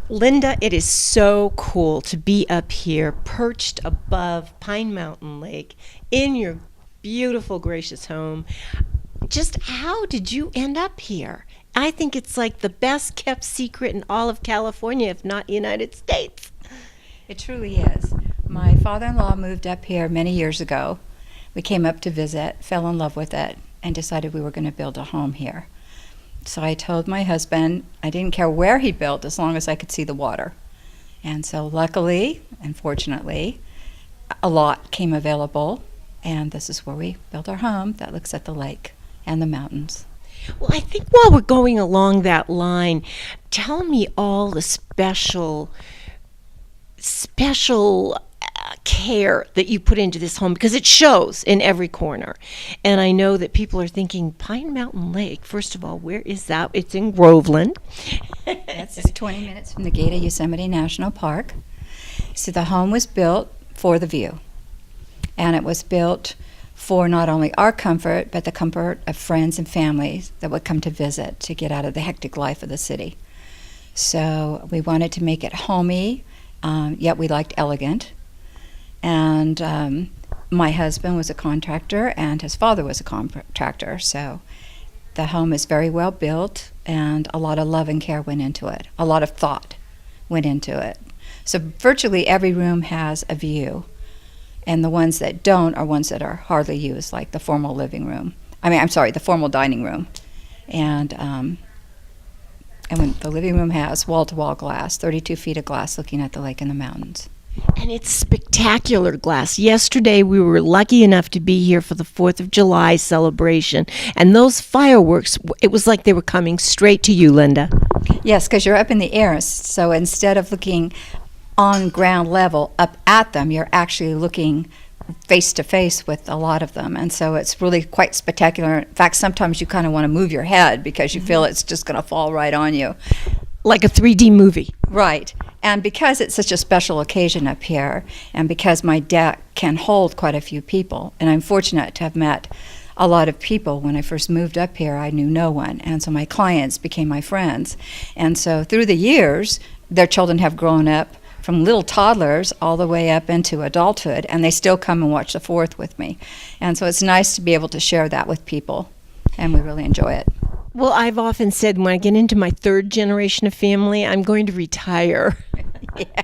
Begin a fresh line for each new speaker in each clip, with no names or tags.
Linda, it is so cool to be up here, perched above Pine Mountain Lake in your beautiful, gracious home. Just how did you end up here? I think it's like the best kept secret in all of California, if not United States.
It truly is. My father-in-law moved up here many years ago. We came up to visit, fell in love with it, and decided we were going to build a home here. So I told my husband I didn't care where he built as long as I could see the water. And so luckily and fortunately, a lot came available, and this is where we built our home that looks at the lake and the mountains.
Well, I think while we're going along that line, tell me all the special care that you put into this home, because it shows in every corner. And I know that people are thinking, Pine Mountain Lake, first of all, where is that? It's in Groveland.
That's just 20 minutes from the gate of Yosemite National Park. So the home was built for the view. And it was built for not only our comfort, but the comfort of friends and families that would come to visit to get out of the hectic life of the city. So we wanted to make it homey, yet we liked elegant. And my husband was a contractor, and his father was a contractor. So the home is very well built, and a lot of love and care went into it. A lot of thought went into it. So virtually every room has a view. And the ones that don't are ones that are hardly used, like the formal living room. The formal dining room. And when the living room has wall-to-wall glass, 32 feet of glass looking at the lake and the mountains.
And it's spectacular glass. Yesterday, we were lucky enough to be here for the 4th of July celebration. And those fireworks, it was like they were coming straight to you, Linda.
Yes, because you're up in the air. So instead of looking on ground level up at them, you're actually looking face to face with a lot of them, and so it's really quite spectacular. In fact, sometimes you kind of want to move your head because you feel it's just going to fall right on you,
like a 3D movie.
right. And because it's such a special occasion up here, and because my deck can hold quite a few people, and I'm fortunate to have met a lot of people. When I first moved up here, I knew no one, and so my clients became my friends. And so through the years, their children have grown up from little toddlers all the way up into adulthood, and they still come and watch the 4th with me. And so it's nice to be able to share that with people, and we really enjoy it.
Well, I've often said when I get into my 3rd generation of family, I'm going to retire.
Yeah.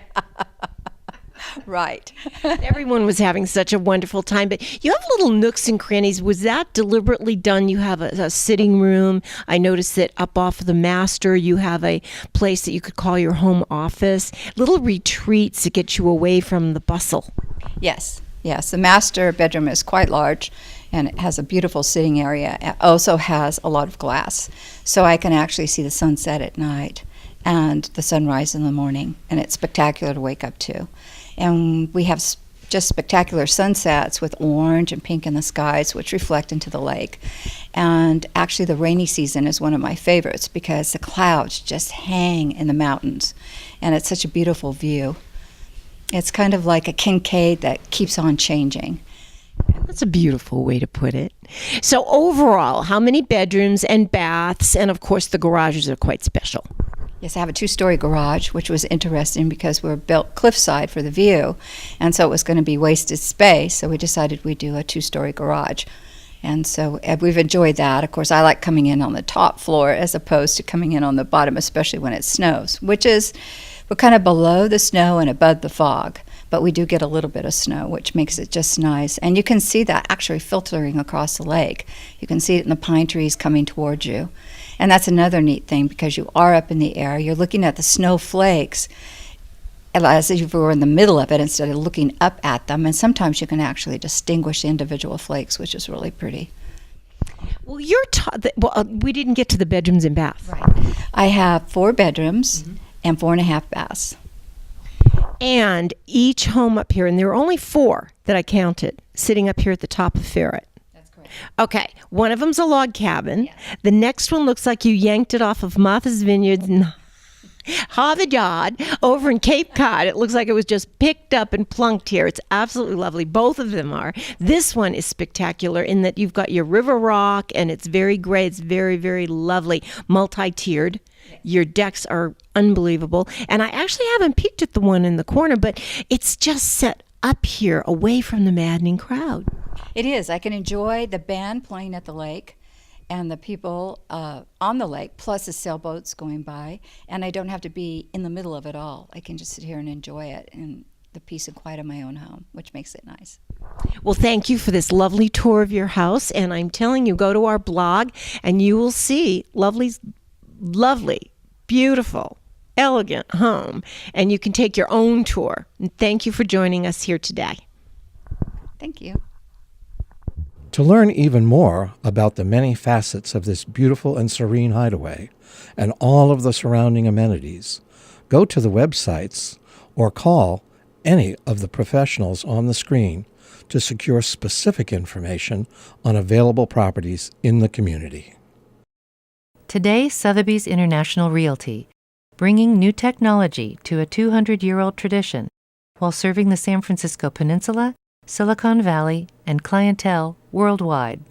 Right.
Everyone was having such a wonderful time, but you have little nooks and crannies. Was that deliberately done? You have a sitting room. I noticed that up off of the master, you have a place that you could call your home office. Little retreats to get you away from the bustle.
Yes. The master bedroom is quite large, and it has a beautiful sitting area. It also has a lot of glass, so I can actually see the sunset at night and the sunrise in the morning, and it's spectacular to wake up to. And we have just spectacular sunsets with orange and pink in the skies, which reflect into the lake. And actually the rainy season is one of my favorites because the clouds just hang in the mountains, and it's such a beautiful view. It's kind of like a Kincaid that keeps on changing.
That's a beautiful way to put it. So overall, how many bedrooms and baths? And of course, the garages are quite special.
Yes, I have a 2-story garage, which was interesting because we were built cliffside for the view, and so it was going to be wasted space, so we decided we'd do a 2-story garage. And so we've enjoyed that. Of course, I like coming in on the top floor as opposed to coming in on the bottom, especially when it snows, we're kind of below the snow and above the fog, but we do get a little bit of snow, which makes it just nice. And you can see that actually filtering across the lake. You can see it in the pine trees coming towards you. And that's another neat thing, because you are up in the air. You're looking at the snowflakes as if you were in the middle of it instead of looking up at them. And sometimes you can actually distinguish the individual flakes, which is really pretty.
Well, we didn't get to the bedrooms and baths.
Right. I have 4 bedrooms and 4.5 baths.
And each home up here, and there are only 4 that I counted, sitting up here at the top of Ferret. Okay, one of them's a log cabin.
Yes.
The next one looks like you yanked it off of Martha's Vineyards in Harvard Yard over in Cape Cod. It looks like it was just picked up and plunked here. It's absolutely lovely. Both of them are. This one is spectacular in that you've got your river rock, and it's very gray. It's very, very lovely, multi-tiered. Your decks are unbelievable. And I actually haven't peeked at the one in the corner, but it's just set up here away from the maddening crowd.
It is. I can enjoy the band playing at the lake and the people on the lake, plus the sailboats going by. And I don't have to be in the middle of it all. I can just sit here and enjoy it in the peace and quiet of my own home, which makes it nice.
Well, thank you for this lovely tour of your house. And I'm telling you, go to our blog and you will see lovely, beautiful, elegant home. And you can take your own tour. And thank you for joining us here today.
Thank you.
To learn even more about the many facets of this beautiful and serene hideaway and all of the surrounding amenities, go to the websites or call any of the professionals on the screen to secure specific information on available properties in the community.
Today, Sotheby's International Realty, bringing new technology to a 200-year-old tradition while serving the San Francisco Peninsula, Silicon Valley, and clientele worldwide.